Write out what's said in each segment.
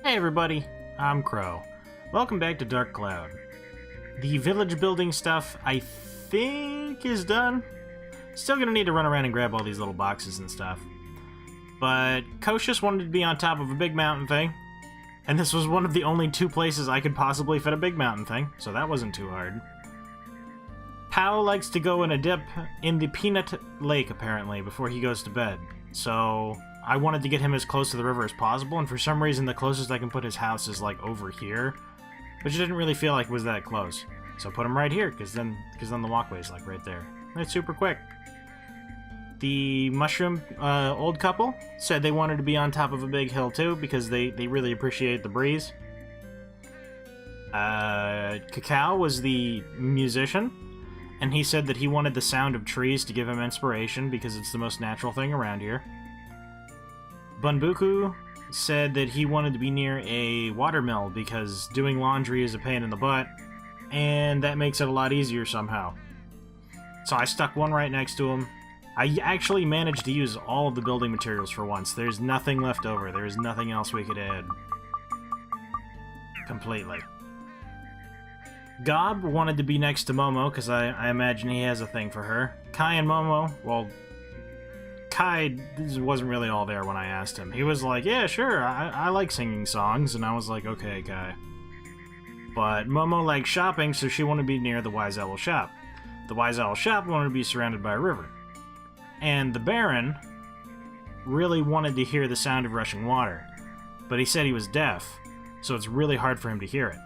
Hey everybody, I'm Crow. Welcome back to Dark Cloud. The village building stuff, I think, is done. Still gonna need to run around and grab all these little boxes and stuff. But Kocius wanted to be on top of a big mountain thing, and this was one of the only two places I could possibly fit a big mountain thing, so that wasn't too hard. Pao likes to go in a dip in the Peanut Lake, apparently, before he goes to bed. So I wanted to get him as close to the river as possible, and for some reason the closest I can put his house is like over here, which didn't really feel like it was that close. So I put him right here, because then the walkway is like right there. And it's super quick. The mushroom old couple said they wanted to be on top of a big hill too, because they really appreciate the breeze. Cacao was the musician, and he said that he wanted the sound of trees to give him inspiration because it's the most natural thing around here. Bunbuku said that he wanted to be near a watermill because doing laundry is a pain in the butt, and that makes it a lot easier somehow. So I stuck one right next to him. I actually managed to use all of the building materials for once. There's nothing left over. There's nothing else we could add. Completely. Gob wanted to be next to Momo, because I imagine he has a thing for her. Kai and Momo, well, Kai wasn't really all there when I asked him. He was like, yeah, sure, I like singing songs, and I was like, okay, Kai. But Momo liked shopping, so she wanted to be near the Wise Owl shop. The Wise Owl shop wanted to be surrounded by a river. And the Baron really wanted to hear the sound of rushing water, but he said he was deaf, so it's really hard for him to hear it.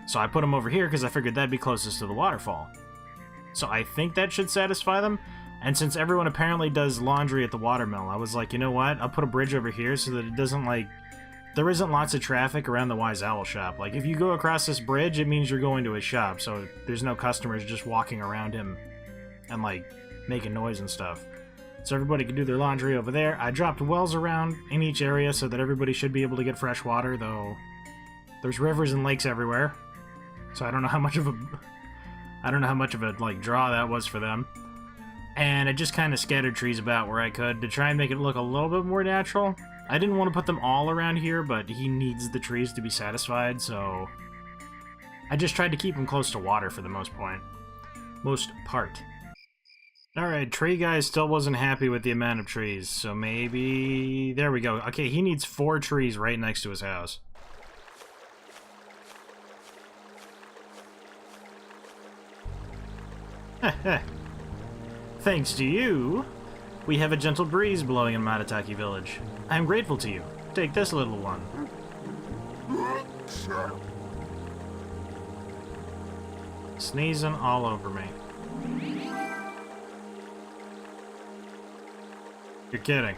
So I put him over here because I figured that'd be closest to the waterfall. So I think that should satisfy them. And since everyone apparently does laundry at the watermill, I was like, you know what? I'll put a bridge over here so that it doesn't, like... There isn't lots of traffic around the Wise Owl shop. Like, if you go across this bridge, it means you're going to his shop, so there's no customers just walking around him and, like, making noise and stuff. So everybody can do their laundry over there. I dropped wells around in each area so that everybody should be able to get fresh water, though there's rivers and lakes everywhere. So I don't know how much of a like draw that was for them. And I just kind of scattered trees about where I could to try and make it look a little bit more natural. I didn't want to put them all around here, but he needs the trees to be satisfied, so I just tried to keep him close to water for the most part. Alright, tree guy still wasn't happy with the amount of trees, so maybe... There we go. Okay, he needs 4 trees right next to his house. Thanks to you, we have a gentle breeze blowing in Matataki village. I am grateful to you. Take this little one. Sneezing all over me. You're kidding.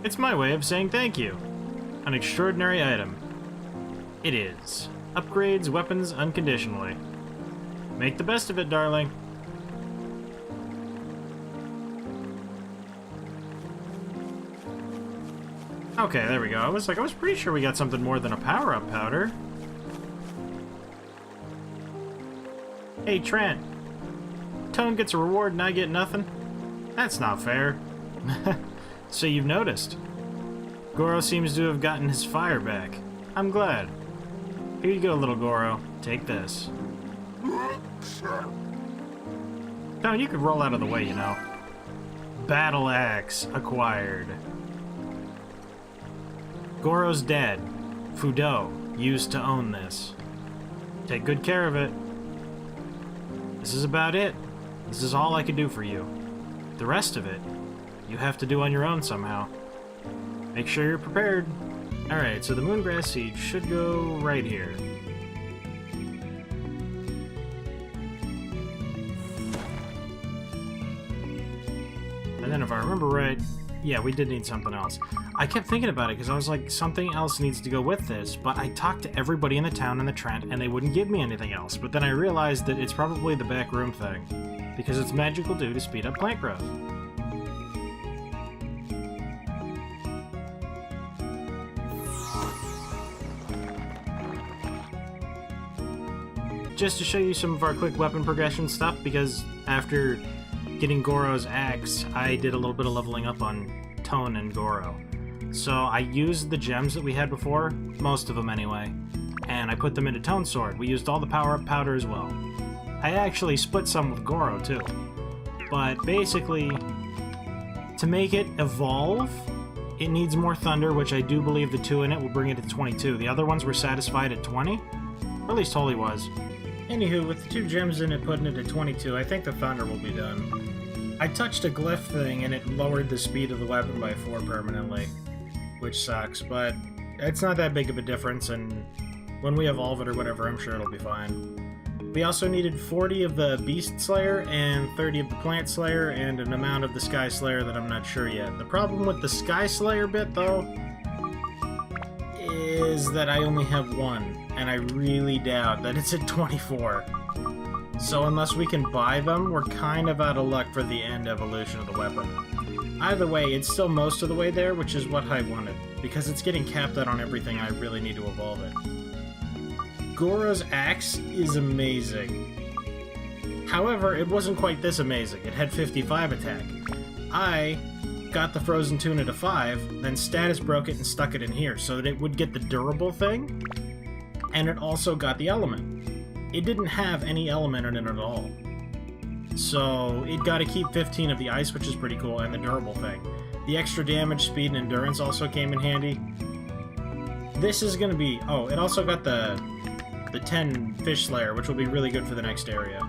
It's my way of saying thank you. An extraordinary item. It is. Upgrades weapons unconditionally. Make the best of it, darling. Okay, there we go. I was pretty sure we got something more than a power-up powder. Hey, Trent. Tone gets a reward and I get nothing? That's not fair. So you've noticed. Goro seems to have gotten his fire back. I'm glad. Here you go, little Goro. Take this. Tone, you could roll out of the way, you know. Battle Axe acquired. Goro's dead. Fudo used to own this. Take good care of it. This is about it. This is all I could do for you. The rest of it, you have to do on your own somehow. Make sure you're prepared. Alright, so the moongrass seed should go right here. And then if I remember right, yeah, we did need something else. I kept thinking about it because I was like, something else needs to go with this, but I talked to everybody in the town and the Trent and they wouldn't give me anything else. But then I realized that it's probably the back room thing, because it's magical dew to speed up plant growth. Just to show you some of our quick weapon progression stuff, because after getting Goro's axe, I did a little bit of leveling up on Tone and Goro. So I used the gems that we had before, most of them anyway, and I put them into Tone Sword. We used all the power-up powder as well. I actually split some with Goro too. But basically, to make it evolve, it needs more thunder, which I do believe the 2 in it will bring it to 22. The other ones were satisfied at 20, or at least Holy was. Anywho, with the 2 gems in it putting it at 22, I think the thunder will be done. I touched a glyph thing and it lowered the speed of the weapon by 4 permanently, which sucks, but it's not that big of a difference, and when we evolve it or whatever, I'm sure it'll be fine. We also needed 40 of the Beast Slayer and 30 of the Plant Slayer and an amount of the Sky Slayer that I'm not sure yet. The problem with the Sky Slayer bit, though, is that I only have 1, and I really doubt that it's at 24. So unless we can buy them, we're kind of out of luck for the end evolution of the weapon. Either way, it's still most of the way there, which is what I wanted, because it's getting capped out on everything I really need to evolve it. Goro's axe is amazing. However, it wasn't quite this amazing. It had 55 attack. I got the Frozen Tuna to 5, then status broke it and stuck it in here so that it would get the durable thing, and it also got the element. It didn't have any element in it at all. So it got to keep 15 of the ice, which is pretty cool, and the durable thing. The extra damage, speed, and endurance also came in handy. This is going to be... Oh, it also got the 10 Fish Slayer, which will be really good for the next area.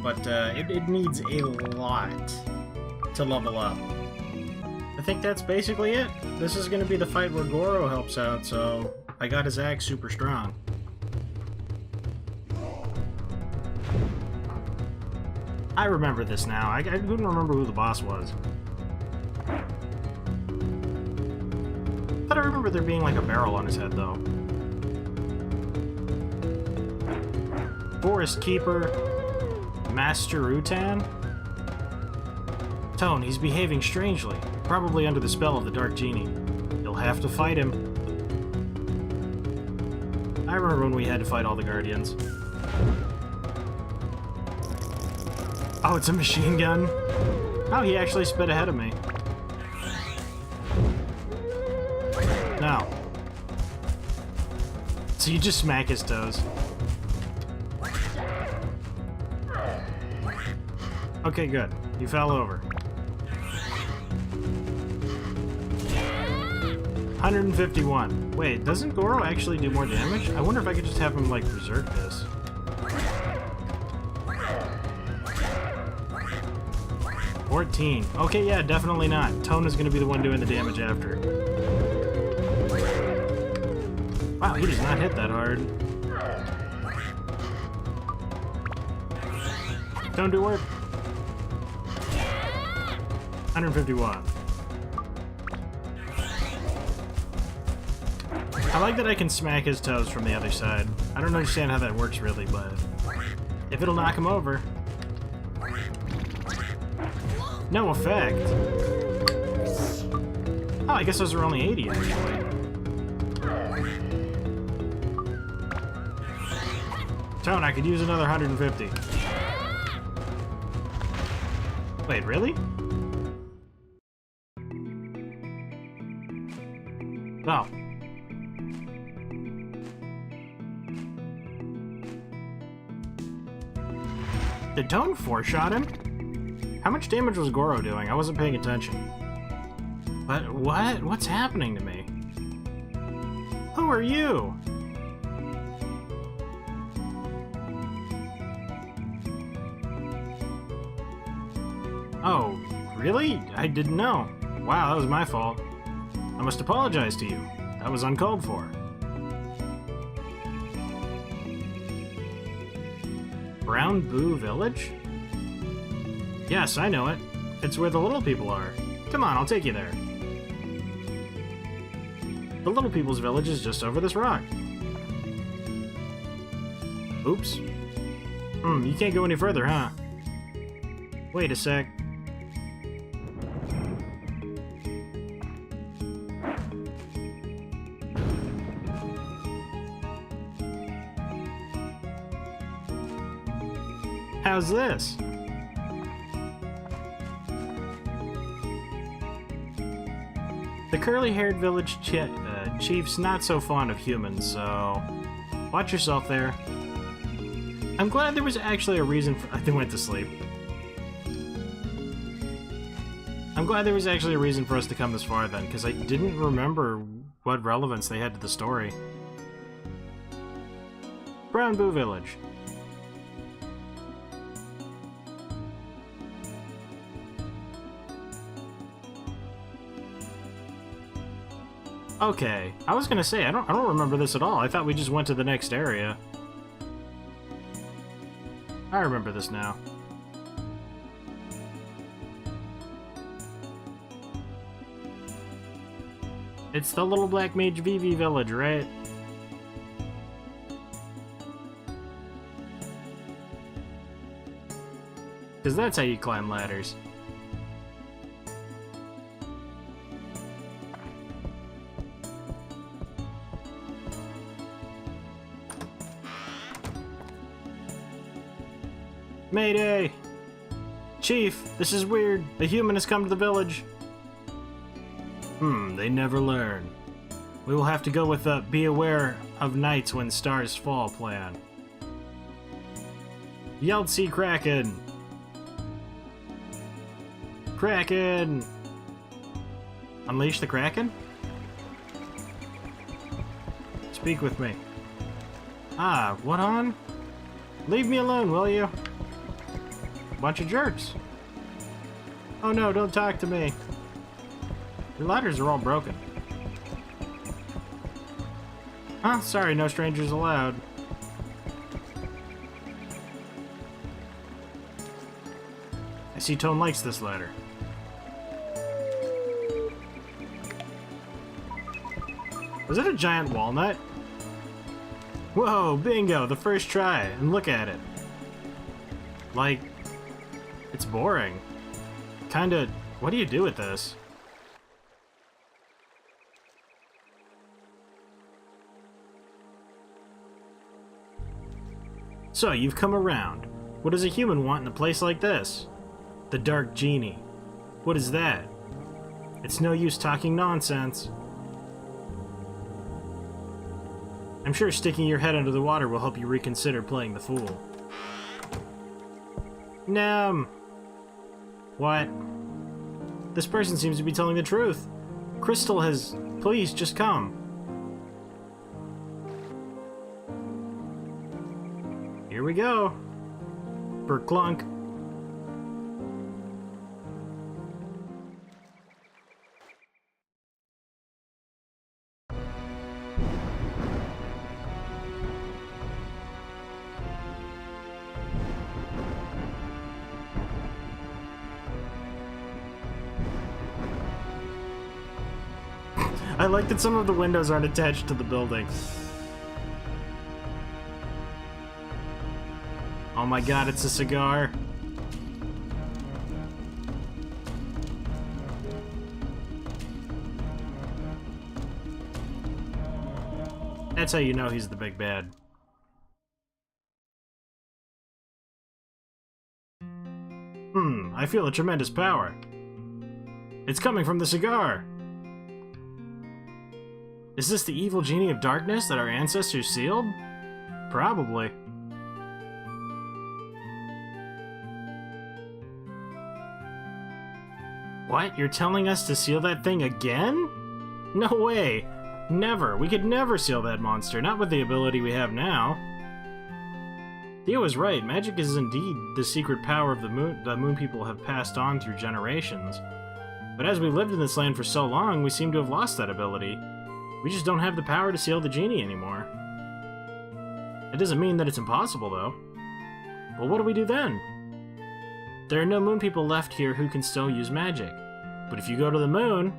But it needs a lot to level up. I think that's basically it. This is going to be the fight where Goro helps out, so I got his axe super strong. I remember this now. I couldn't remember who the boss was. I remember there being like a barrel on his head, though. Forest Keeper, Master Utan. Tone, he's behaving strangely, probably under the spell of the Dark Genie. You'll have to fight him. I remember when we had to fight all the Guardians. Oh, it's a machine gun? Oh, he actually sped ahead of me. No. So you just smack his toes. Okay, good. You fell over. 151. Wait, doesn't Goro actually do more damage? I wonder if I could just have him, like, berserk this. Okay, yeah, definitely not. Tone is going to be the one doing the damage after. Wow, he does not hit that hard. Don't do work. 151. I like that I can smack his toes from the other side. I don't understand how that works really, but if it'll knock him over. No effect. Oh, I guess those are only 80 actually. Tone, I could use another 150. Wait, really? Oh. Did Tone four-shot him? How much damage was Goro doing? I wasn't paying attention. But what? What's happening to me? Who are you? Oh, really? I didn't know. Wow, that was my fault. I must apologize to you. That was uncalled for. Brownboo Village? Yes, I know it. It's where the little people are. Come on, I'll take you there. The little people's village is just over this rock. Oops. You can't go any further, huh? Wait a sec. How's this? The curly-haired village chief's not so fond of humans, so watch yourself there. I'm glad there was actually a reason for— they went to sleep. I'm glad there was actually a reason for us to come this far then, because I didn't remember what relevance they had to the story. Brownboo Village. Okay, I was gonna say, I don't remember this at all. I thought we just went to the next area. I remember this now. It's the Little Black Mage VV Village, right? Because that's how you climb ladders. Mayday! Chief, this is weird. A human has come to the village. They never learn. We will have to go with the "be aware of nights when stars fall" plan. Yelled Sea Kraken! Kraken! Unleash the Kraken? Speak with me. Ah, what on? Leave me alone, will you? Bunch of jerks. Oh no, don't talk to me. Your ladders are all broken. Huh? Sorry, no strangers allowed. I see Tone likes this ladder. Was it a giant walnut? Whoa, bingo, the first try, and look at it. Like, it's boring. Kinda, what do you do with this? So, you've come around. What does a human want in a place like this? The Dark Genie. What is that? It's no use talking nonsense. I'm sure sticking your head under the water will help you reconsider playing the fool. What? This person seems to be telling the truth. Crystal has— please, just come. Here we go. Berklunk. I like that some of the windows aren't attached to the building. Oh my god, it's a cigar. That's how you know he's the big bad. I feel a tremendous power. It's coming from the cigar. Is this the evil genie of darkness that our ancestors sealed? Probably. What? You're telling us to seal that thing again? No way! Never! We could never seal that monster, not with the ability we have now. Theo is right, magic is indeed the secret power of the moon people have passed on through generations. But as we lived in this land for so long, we seem to have lost that ability. We just don't have the power to seal the genie anymore. It doesn't mean that it's impossible, though. Well, what do we do then? There are no moon people left here who can still use magic. But if you go to the moon,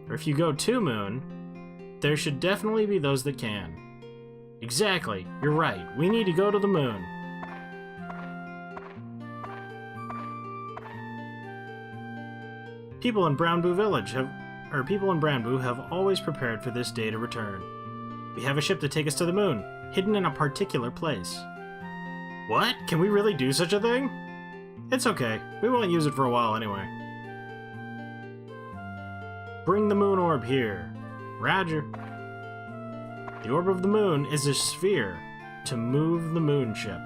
or if you go to moon, there should definitely be those that can. Exactly, you're right. We need to go to the moon. People in Brownboo have always prepared for this day to return. We have a ship to take us to the moon, hidden in a particular place. What? Can we really do such a thing? It's okay. We won't use it for a while anyway. Bring the moon orb here. Roger. The orb of the moon is a sphere to move the moon ship.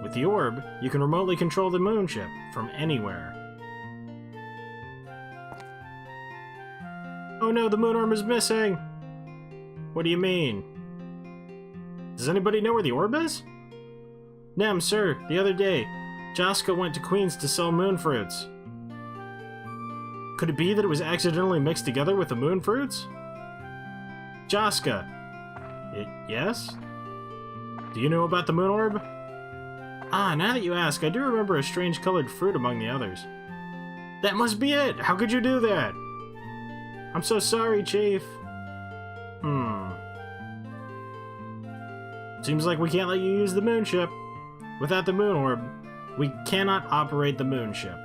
With the orb, you can remotely control the moon ship from anywhere. Oh no, the moon orb is missing! What do you mean? Does anybody know where the orb is? Nem, sir, the other day, Jaska went to Queens to sell moon fruits. Could it be that it was accidentally mixed together with the moon fruits? Jaska. Yes? Do you know about the moon orb? Ah, now that you ask, I do remember a strange colored fruit among the others. That must be it! How could you do that? I'm so sorry, Chief. Seems like we can't let you use the moon ship. Without the moon orb, we cannot operate the moon ship.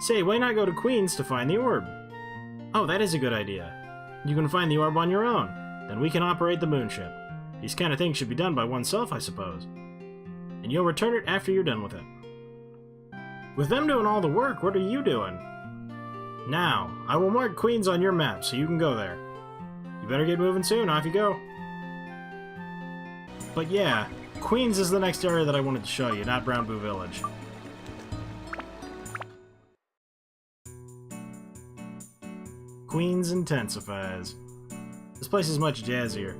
Say, why not go to Queens to find the orb? Oh, that is a good idea. You can find the orb on your own. Then we can operate the moon ship. These kind of things should be done by oneself, I suppose. And you'll return it after you're done with it. With them doing all the work, what are you doing? Now, I will mark Queens on your map so you can go there. You better get moving soon, off you go. But yeah, Queens is the next area that I wanted to show you, not Brownboo Village. Queens intensifies. This place is much jazzier.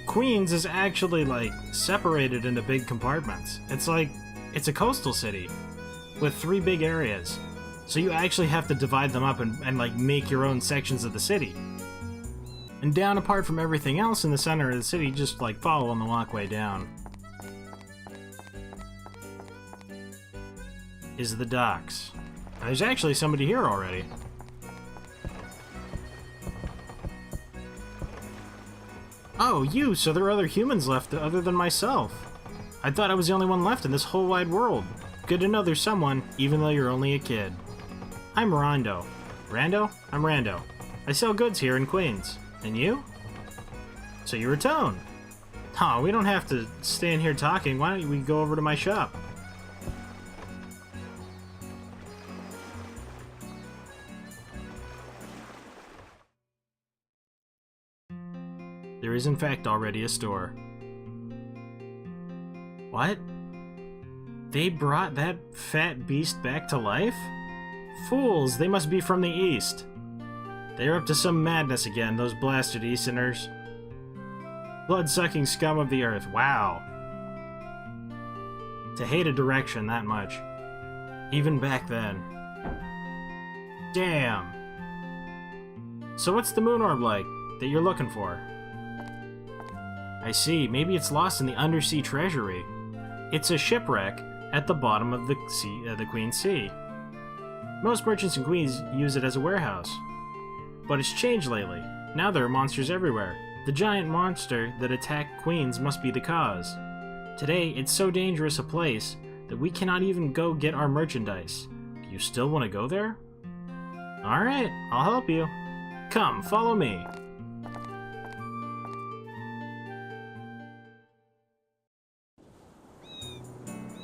Queens is actually, like, separated into big compartments. It's a coastal city with 3 big areas. So you actually have to divide them up and like, make your own sections of the city. And down apart from everything else in the center of the city, just, like, follow on the walkway down, is the docks. Now, there's actually somebody here already. Oh, you! So there are other humans left other than myself. I thought I was the only one left in this whole wide world. Good to know there's someone, even though you're only a kid. I'm Rondo. Rando? I'm Rando. I sell goods here in Queens. And you? So you're a Tone. Huh, we don't have to stand here talking. Why don't we go over to my shop? There is in fact already a store. What? They brought that fat beast back to life? Fools, they must be from the east. They're up to some madness again, those blasted Easterners. Blood-sucking scum of the earth, wow. To hate a direction that much. Even back then. Damn. So what's the moon orb like, that you're looking for? I see, maybe it's lost in the undersea treasury. It's a shipwreck at the bottom of the Queen's Sea. Most merchants in Queens use it as a warehouse. But it's changed lately. Now there are monsters everywhere. The giant monster that attacked Queens must be the cause. Today, it's so dangerous a place that we cannot even go get our merchandise. Do you still want to go there? Alright, I'll help you. Come, follow me.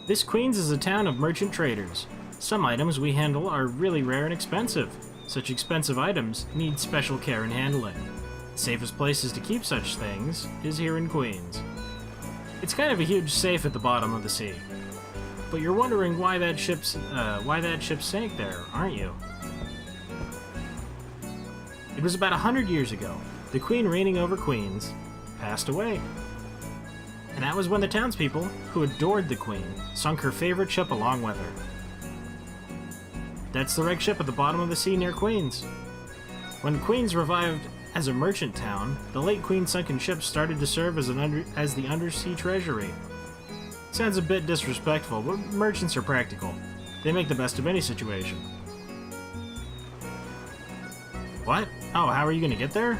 This Queens is a town of merchant traders. Some items we handle are really rare and expensive. Such expensive items need special care and handling. The safest places to keep such things is here in Queens. It's kind of a huge safe at the bottom of the sea. But you're wondering why that ship sank there, aren't you? It was about 100 years ago. The queen reigning over Queens passed away. And that was when the townspeople, who adored the queen, sunk her favorite ship along with her. That's the wrecked ship at the bottom of the sea near Queens. When Queens revived as a merchant town, the late queen's sunken ship started to serve as the undersea treasury. Sounds a bit disrespectful, but merchants are practical. They make the best of any situation. What? Oh, how are you gonna get there?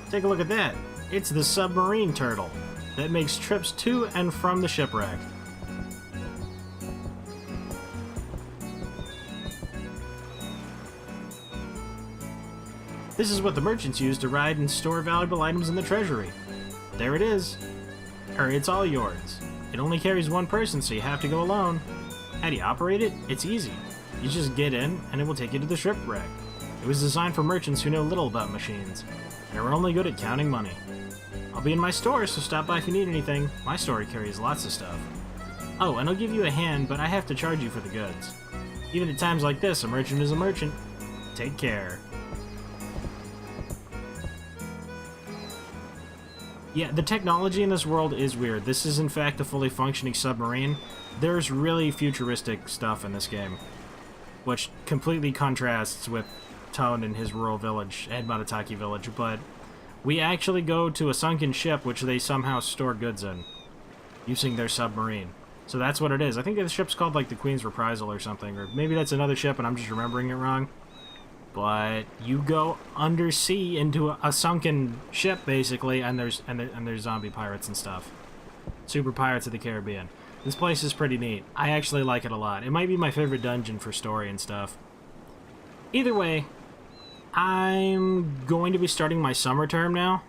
Take a look at that. It's the submarine turtle that makes trips to and from the shipwreck. This is what the merchants use to ride and store valuable items in the treasury. There it is. It's all yours. It only carries one person, so you have to go alone. How do you operate it? It's easy. You just get in, and it will take you to the shipwreck. It was designed for merchants who know little about machines, and are only good at counting money. I'll be in my store, so stop by if you need anything. My store carries lots of stuff. Oh, and I'll give you a hand, but I have to charge you for the goods. Even at times like this, a merchant is a merchant. Take care. Yeah, the technology in this world is weird. This is in fact a fully functioning submarine. There's really futuristic stuff in this game, which completely contrasts with Tone and his rural village, Edmatataki village, but we actually go to a sunken ship which they somehow store goods in, using their submarine. So that's what it is. I think the ship's called like the Queen's Reprisal or something, or maybe that's another ship and I'm just remembering it wrong. But you go undersea into a sunken ship, basically, and there's zombie pirates and stuff. Super Pirates of the Caribbean. This place is pretty neat. I actually like it a lot. It might be my favorite dungeon for story and stuff. Either way, I'm going to be starting my summer term now,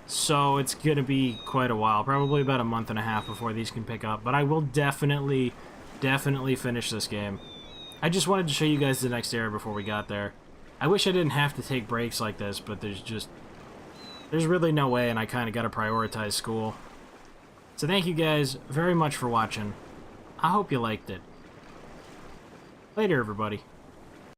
so it's going to be quite a while. Probably about a month and a half before these can pick up, but I will definitely finish this game. I just wanted to show you guys the next area before we got there. I wish I didn't have to take breaks like this, but there's really no way, and I kind of got to prioritize school. So thank you guys very much for watching. I hope you liked it. Later, everybody.